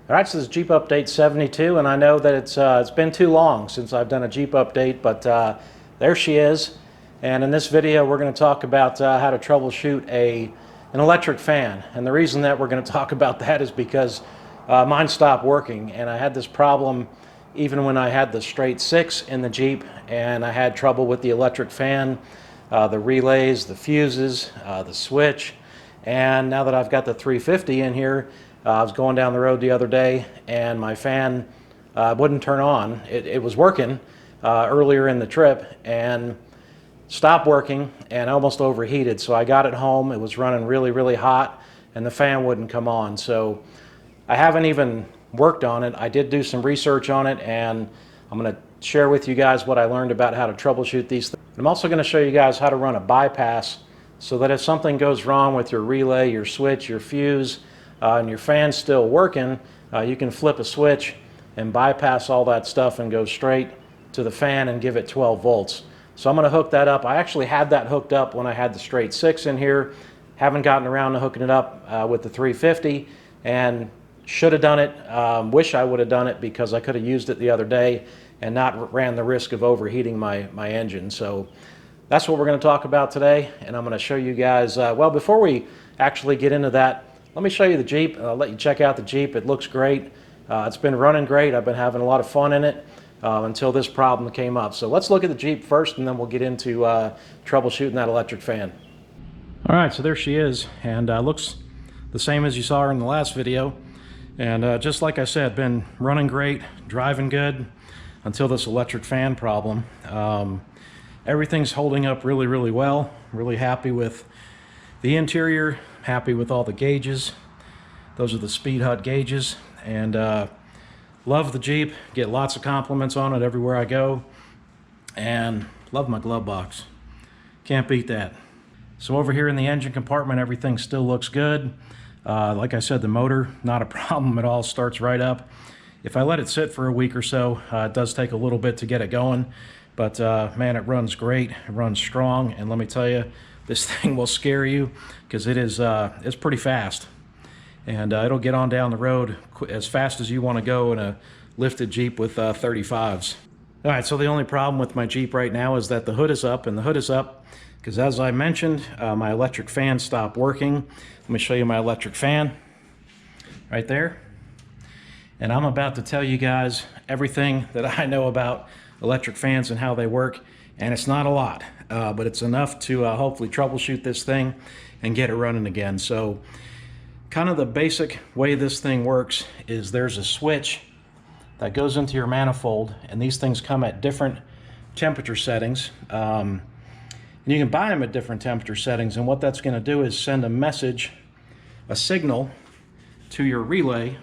All right, so this is Jeep Update 72, and I know that it's been too long since I've done a Jeep update, but there she is. And in this video, we're going to talk about how to troubleshoot an electric fan. And the reason that we're going to talk about that is because mine stopped working, and I had this problem even when I had the straight 6 in the Jeep, and I had trouble with the electric fan, the relays, the fuses, the switch. And now that I've got the 350 in here, I was going down the road the other day and my fan wouldn't turn on. It was working earlier in the trip and stopped working and almost overheated. So I got it home. It was running really, really hot and the fan wouldn't come on. So I haven't even worked on it. I did do some research on it, and I'm going to share with you guys what I learned about how to troubleshoot these things. I'm also going to show you guys how to run a bypass so that if something goes wrong with your relay, your switch, your fuse, and your fan's still working, you can flip a switch and bypass all that stuff and go straight to the fan and give it 12 volts. So I'm going to hook that up. I actually had that hooked up when I had the straight 6 in here. Haven't gotten around to hooking it up with the 350, and should have done it. Wish I would have done it because I could have used it the other day and not ran the risk of overheating my engine. So that's what we're going to talk about today, and I'm going to show you guys, well, before we actually get into that, let me show you the Jeep. I'll let you check out the Jeep. It looks great. It's been running great. I've been having a lot of fun in it until this problem came up. So let's look at the Jeep first, and then we'll get into troubleshooting that electric fan. All right, so there she is, and looks the same as you saw her in the last video. And just like I said, been running great, driving good until this electric fan problem. Everything's holding up really, really well. Really happy with the interior, happy with all the gauges. Those are the Speed Hut gauges, and love the Jeep. Get lots of compliments on it everywhere I go, and love my glove box. Can't beat that. So over here in the engine compartment, everything still looks good. Like I said, the motor, not a problem at all, starts right up. If I let it sit for a week or so, it does take a little bit to get it going, but man, it runs great, it runs strong, and let me tell you, this thing will scare you because it's pretty fast, and it'll get on down the road as fast as you want to go in a lifted Jeep with 35s. All right, so the only problem with my Jeep right now is that the hood is up, and the hood is up because, as I mentioned, my electric fan stopped working. Let me show you my electric fan right there. And I'm about to tell you guys everything that I know about electric fans and how they work, and it's not a lot, but it's enough to hopefully troubleshoot this thing and get it running again. So kind of the basic way this thing works is there's a switch that goes into your manifold, and these things come at different temperature settings. And you can buy them at different temperature settings, and what that's going to do is send a message, a signal, to your relay.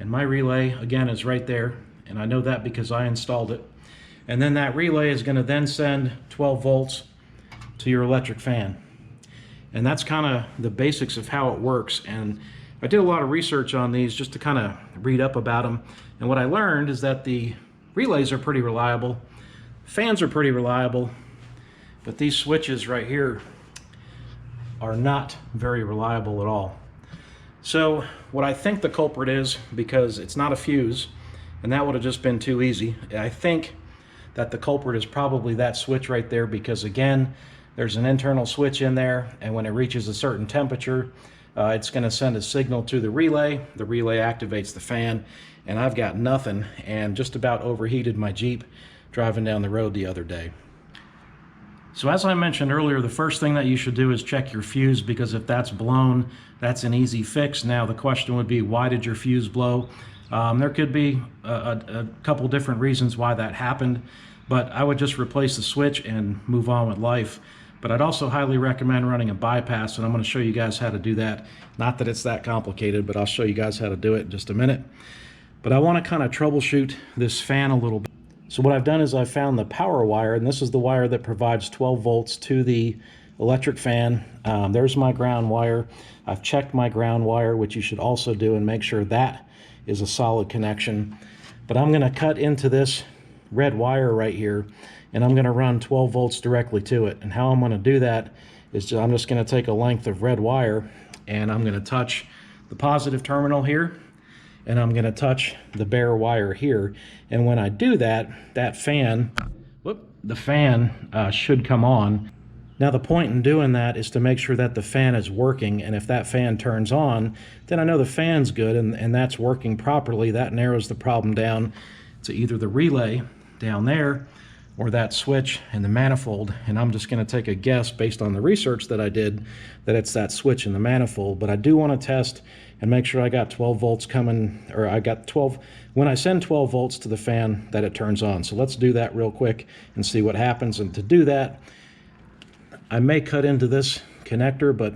And my relay, again, is right there, and I know that because I installed it. And then that relay is going to then send 12 volts to your electric fan. And that's kind of the basics of how it works. And I did a lot of research on these just to kind of read up about them. And what I learned is that the relays are pretty reliable, fans are pretty reliable, but these switches right here are not very reliable at all. So what I think the culprit is, because it's not a fuse, and that would have just been too easy, I think that the culprit is probably that switch right there, because again, there's an internal switch in there, and when it reaches a certain temperature, it's going to send a signal to the relay activates the fan, and I've got nothing, and just about overheated my Jeep driving down the road the other day. So as I mentioned earlier, the first thing that you should do is check your fuse, because if that's blown, that's an easy fix. Now the question would be, why did your fuse blow? There could be a couple different reasons why that happened, but I would just replace the switch and move on with life. But I'd also highly recommend running a bypass, and I'm going to show you guys how to do that. Not that it's that complicated, but I'll show you guys how to do it in just a minute. But I want to kind of troubleshoot this fan a little bit. So what I've done is I've found the power wire, and this is the wire that provides 12 volts to the electric fan. There's my ground wire. I've checked my ground wire, which you should also do, and make sure that is a solid connection. But I'm going to cut into this red wire right here, and I'm going to run 12 volts directly to it. And how I'm going to do that is I'm just going to take a length of red wire, and I'm going to touch the positive terminal here, and I'm going to touch the bare wire here. And when I do that, that fan, the fan should come on. Now the point in doing that is to make sure that the fan is working, and if that fan turns on, then I know the fan's good and that's working properly. That narrows the problem down to either the relay down there or that switch in the manifold. And I'm just going to take a guess based on the research that I did that it's that switch in the manifold. But I do want to test and make sure I got 12 volts coming, or I got 12, when I send 12 volts to the fan, that it turns on. So let's do that real quick and see what happens. And to do that, I may cut into this connector, but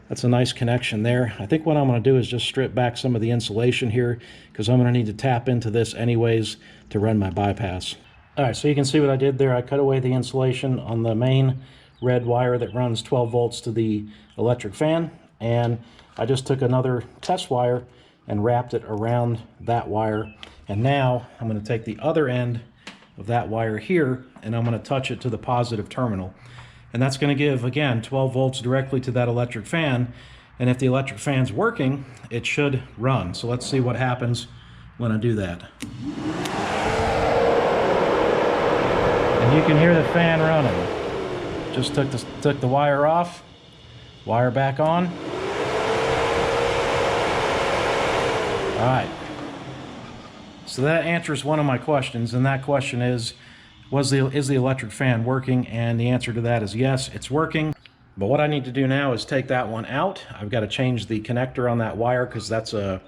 that's a nice connection there. I think what I'm going to do is just strip back some of the insulation here, because I'm going to need to tap into this anyways to run my bypass. All right, so you can see what I did there. I cut away the insulation on the main red wire that runs 12 volts to the electric fan, and I just took another test wire and wrapped it around that wire. And now I'm going to take the other end of that wire here and I'm going to touch it to the positive terminal. And that's going to give, again, 12 volts directly to that electric fan. And if the electric fan's working, it should run. So let's see what happens when I do that. And you can hear the fan running. Just took the wire off, wire back on. All right, so that answers one of my questions, and that question is the electric fan working? And the answer to that is yes, it's working. But what I need to do now is take that one out. I've got to change the connector on that wire, because that's a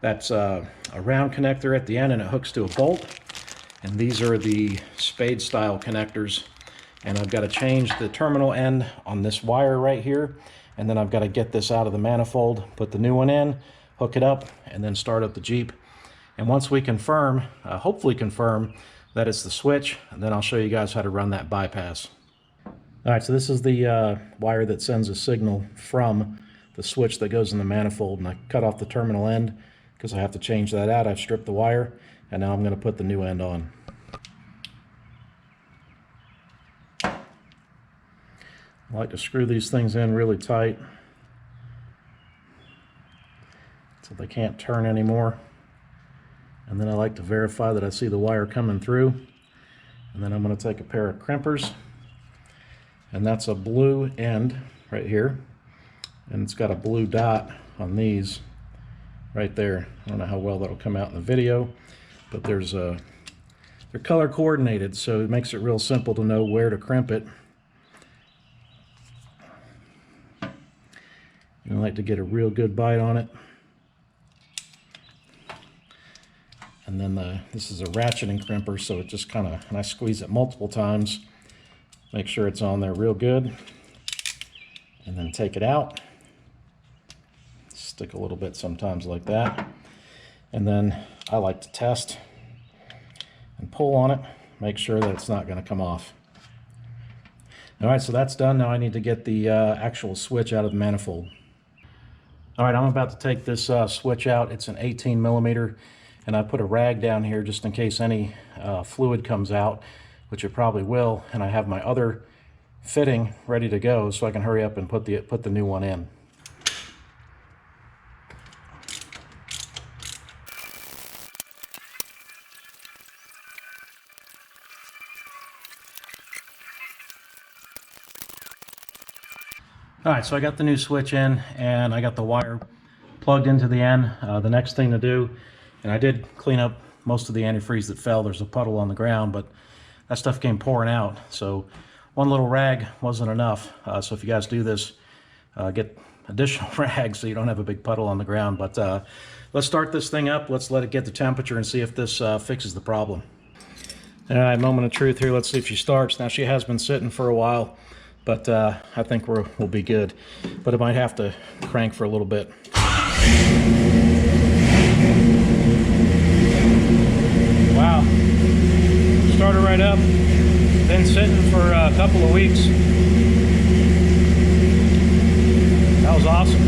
round connector at the end and it hooks to a bolt. And these are the spade style connectors. And I've got to change the terminal end on this wire right here. And then I've got to get this out of the manifold, put the new one in, hook it up, and then start up the Jeep. And once we confirm, hopefully confirm that it's the switch, then I'll show you guys how to run that bypass. All right, so this is the wire that sends a signal from the switch that goes in the manifold, and I cut off the terminal end because I have to change that out. I've stripped the wire, and now I'm going to put the new end on. I like to screw these things in really tight so they can't turn anymore. And then I like to verify that I see the wire coming through. And then I'm going to take a pair of crimpers, and that's a blue end right here, and it's got a blue dot on these right there. I don't know how well that'll come out in the video, but they're color coordinated, so it makes it real simple to know where to crimp it. I like to get a real good bite on it. And then this is a ratcheting crimper, so it just kind of, and I squeeze it multiple times, make sure it's on there real good, and then take it out. Stick a little bit sometimes like that. And then I like to test and pull on it, make sure that it's not going to come off. All right, so that's done. Now I need to get the actual switch out of the manifold. All right, I'm about to take this switch out. It's an 18 millimeter. And I put a rag down here just in case any fluid comes out, which it probably will. And I have my other fitting ready to go, so I can hurry up and put the new one in. All right, so I got the new switch in, and I got the wire plugged into the end. The next thing to do, and I did clean up most of the antifreeze that fell. There's a puddle on the ground, but that stuff came pouring out. So one little rag wasn't enough. So if you guys do this, get additional rags so you don't have a big puddle on the ground. But let's start this thing up. Let's let it get the temperature and see if this fixes the problem. All right, moment of truth here. Let's see if she starts. Now she has been sitting for a while, but I think we'll be good. But it might have to crank for a little bit. Wow, started right up, been sitting for a couple of weeks. That was awesome.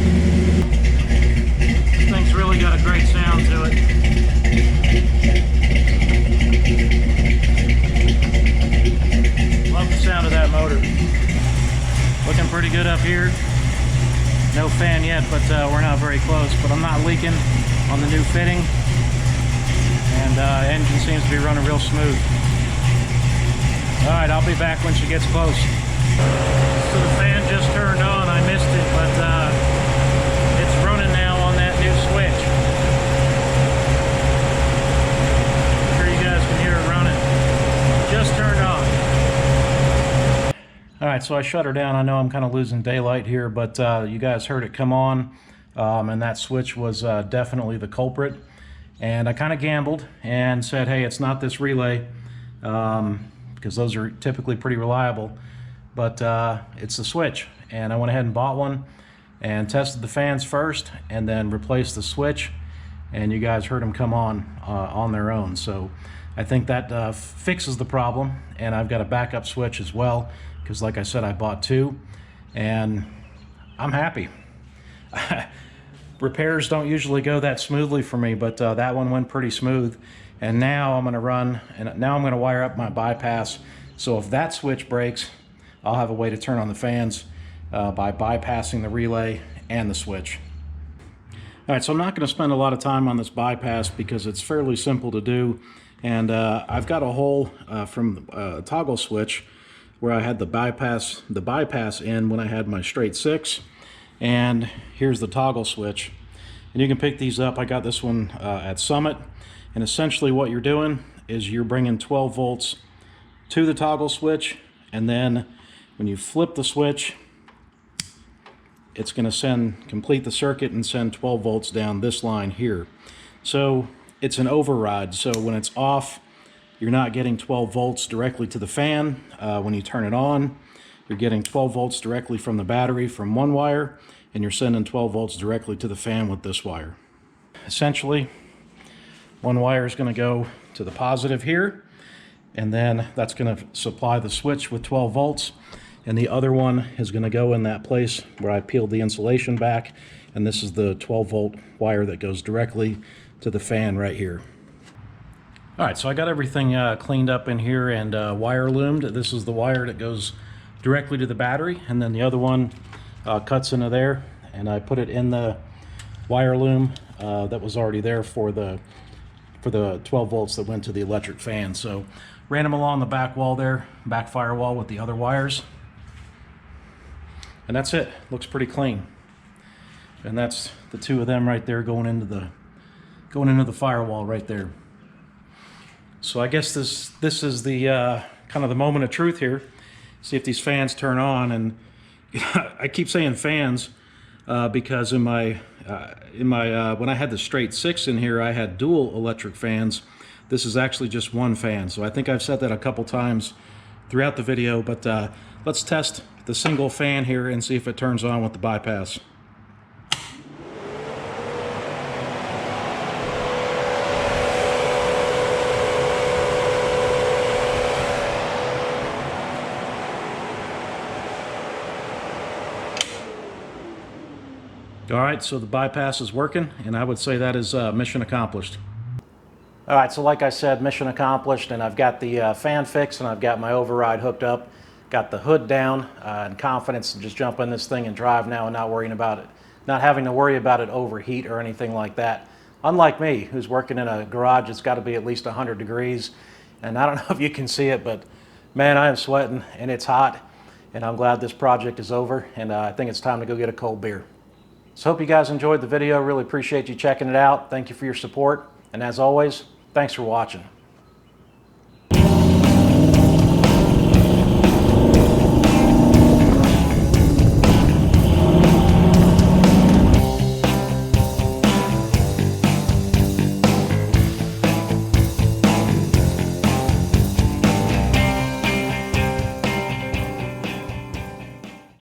This thing's really got a great sound to it. Love the sound of that motor. Looking pretty good up here. No fan yet, but we're not very close, but I'm not leaking. on the new fitting, and engine seems to be running real smooth. All right, I'll be back when she gets close. So the fan just turned on. I missed it, but it's running now on that new switch. I'm sure you guys can hear it running. Just turned on. All right, so I shut her down. I know I'm kind of losing daylight here, but you guys heard it come on, and that switch was definitely the culprit. And I kind of gambled and said, hey, it's not this relay, because those are typically pretty reliable, but it's the switch. And I went ahead and bought one and tested the fans first and then replaced the switch, and you guys heard them come on their own. So I think that fixes the problem, and I've got a backup switch as well, because like I said, I bought two, and I'm happy. Repairs don't usually go that smoothly for me, but that one went pretty smooth. And now I'm going to wire up my bypass, so if that switch breaks, I'll have a way to turn on the fans by bypassing the relay and the switch. All right, so I'm not going to spend a lot of time on this bypass because it's fairly simple to do, and I've got a hole from a toggle switch where I had the bypass in when I had my straight 6, and here's the toggle switch. And you can pick these up. I got this one at Summit. And essentially what you're doing is you're bringing 12 volts to the toggle switch, and then when you flip the switch, it's going to complete the circuit and send 12 volts down this line here. So it's an override. So when it's off, you're not getting 12 volts directly to the fan. When you turn it on, you're getting 12 volts directly from the battery from one wire, and you're sending 12 volts directly to the fan with this wire. Essentially, one wire is going to go to the positive here, and then that's going to supply the switch with 12 volts, and the other one is going to go in that place where I peeled the insulation back, and this is the 12 volt wire that goes directly to the fan right here. All right, so I got everything cleaned up in here and wire loomed. This is the wire that goes directly to the battery, and then the other one cuts into there, and I put it in the wire loom that was already there for the 12 volts that went to the electric fan. So ran them along the back wall there, back firewall with the other wires, and that's it. Looks pretty clean. And that's the two of them right there going into the firewall right there. So I guess this is the kind of the moment of truth here. See if these fans turn on. And I keep saying fans because when I had the straight 6 in here, I had dual electric fans. This is actually just one fan. So I think I've said that a couple times throughout the video, but let's test the single fan here and see if it turns on with the bypass. All right, so the bypass is working, and I would say that is mission accomplished. All right, so like I said, mission accomplished, and I've got the fan fixed, and I've got my override hooked up, got the hood down, and confidence to just jump in this thing and drive now and not worrying about it, not having to worry about it overheat or anything like that. Unlike me, who's working in a garage, it's got to be at least 100 degrees, and I don't know if you can see it, but man, I am sweating, and it's hot, and I'm glad this project is over, and I think it's time to go get a cold beer. So hope you guys enjoyed the video. Really appreciate you checking it out. Thank you for your support. And as always, thanks for watching.